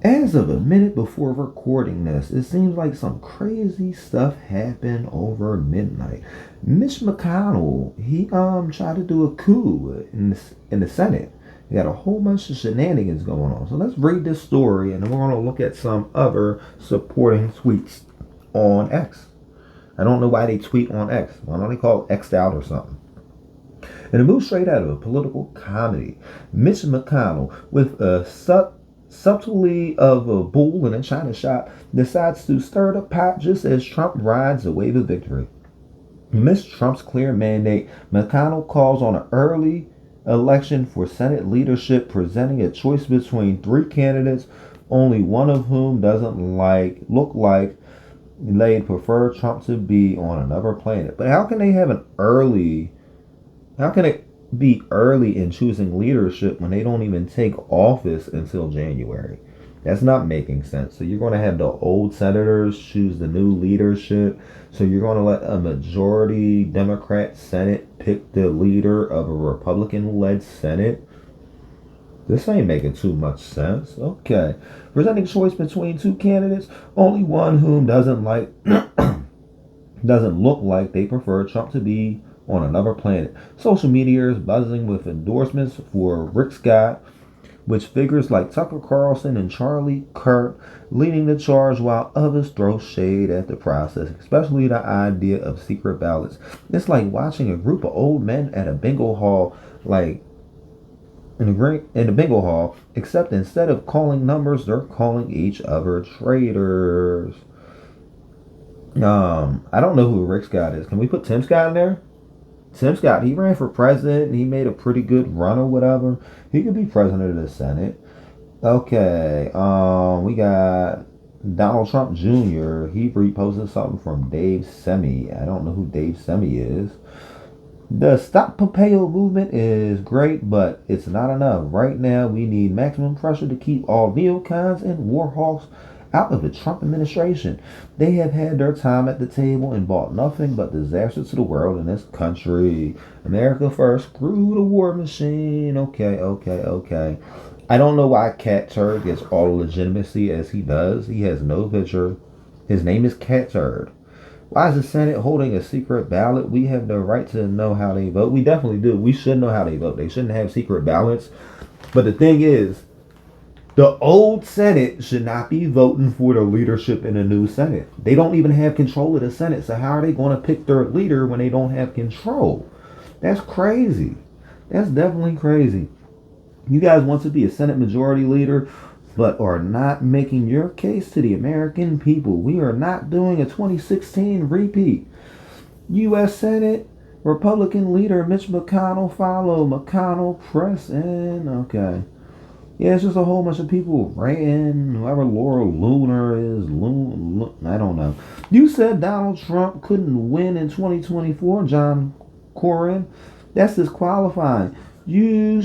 As of a minute before recording this, it seems like some crazy stuff happened over midnight. Mitch McConnell, he tried to do a coup in the Senate. We got a whole bunch of shenanigans going on. So let's read this story, and then we're going to look at some other supporting tweets on X. I don't know why they tweet on X. Why don't they call it X'd out or something? And it moves straight out of a political comedy. Mitch McConnell, with a subtlety of a bull in a china shop, decides to stir the pot just as Trump rides a wave of victory. Amidst Trump's clear mandate, McConnell calls on an early election for Senate leadership, presenting a choice between three candidates, only one of whom doesn't look like they'd prefer Trump to be on another planet. But how can they have an early how can it be early in choosing leadership when they don't even take office until January? That's not making sense. So you're going to have the old senators choose the new leadership. So you're going to let a majority Democrat Senate pick the leader of a Republican-led Senate. This ain't making too much sense. Okay. Presenting choice between two candidates, only one whom doesn't look like they prefer Trump to be on another planet. Social media is buzzing with endorsements for Rick Scott, which figures like Tucker Carlson and Charlie Kirk leading the charge while others throw shade at the process, especially the idea of secret ballots. It's like watching a group of old men at a bingo hall, like in the bingo hall, except instead of calling numbers, they're calling each other traitors. I don't know who Rick Scott is. Can we put Tim Scott in there? Tim Scott, he ran for president and he made a pretty good run or whatever. He could be president of the Senate. Okay, we got Donald Trump Jr. He reposted something from Dave Semi. I don't know who Dave Semi is. The Stop Pompeo movement is great, but it's not enough. Right now, we need maximum pressure to keep all neocons and war hawks out of the Trump administration. They have had their time at the table and brought nothing but disaster to the world and this country. America first, screw the war machine. Okay. I don't know why Cat Turd gets all the legitimacy as he does. He has no picture. His name is Cat Turd. Why is the Senate holding a secret ballot? We have the right to know how they vote. We definitely do. We should know how they vote. They shouldn't have secret ballots. But the thing is, the old Senate should not be voting for the leadership in the new Senate. They don't even have control of the Senate. So how are they going to pick their leader when they don't have control? That's crazy. That's definitely crazy. You guys want to be a Senate majority leader, but are not making your case to the American people. We are not doing a 2016 repeat. U.S. Senate Republican leader Mitch McConnell follow McConnell press in. Okay. Yeah, it's just a whole bunch of people ranting. Whoever Laura Looner is, I don't know. You said Donald Trump couldn't win in 2024, John Cornyn. That's disqualifying. You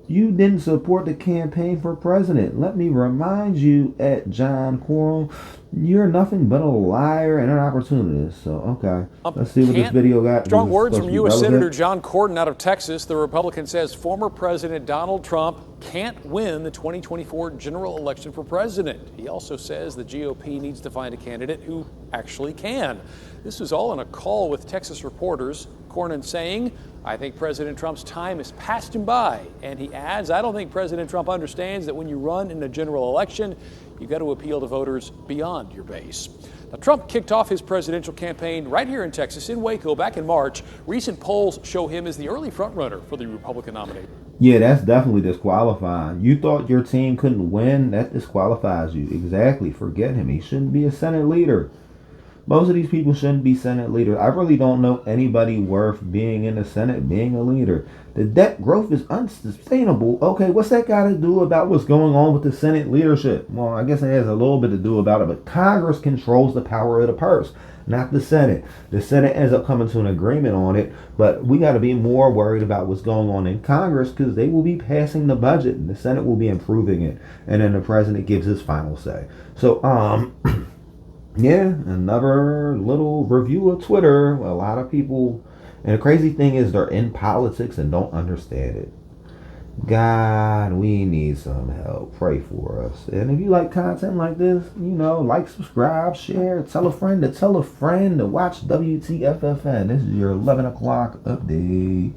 didn't support the campaign for president. Let me remind you, at John Cornyn, you're nothing but a liar and an opportunist. So, okay. Let's see what this video got. Strong words Supposed from to be U.S. Senator relevant. John Cornyn out of Texas. The Republican says former President Donald Trump can't win the 2024 general election for president. He also says the GOP needs to find a candidate who actually can. This was all in a call with Texas reporters. Cornyn saying, I think President Trump's time has passed him by. And he adds, I don't think President Trump understands that when you run in a general election, you've got to appeal to voters beyond your base. Now, Trump kicked off his presidential campaign right here in Texas, in Waco, back in March. Recent polls show him as the early frontrunner for the Republican nominee. Yeah, that's definitely disqualifying. You thought your team couldn't win? That disqualifies you. Exactly. Forget him. He shouldn't be a Senate leader. Most of these people shouldn't be Senate leaders. I really don't know anybody worth being in the Senate, being a leader. The debt growth is unsustainable. Okay, what's that got to do about what's going on with the Senate leadership? Well, I guess it has a little bit to do about it, but Congress controls the power of the purse, not the Senate. The Senate ends up coming to an agreement on it, but we got to be more worried about what's going on in Congress because they will be passing the budget and the Senate will be improving it, and then the president gives his final say. So, yeah, another little review of Twitter. A lot of people, and the crazy thing is they're in politics and don't understand it. God, we need some help. Pray for us. And if you like content like this, like, subscribe, share, tell a friend to watch WTFFN. This is your 11 o'clock update.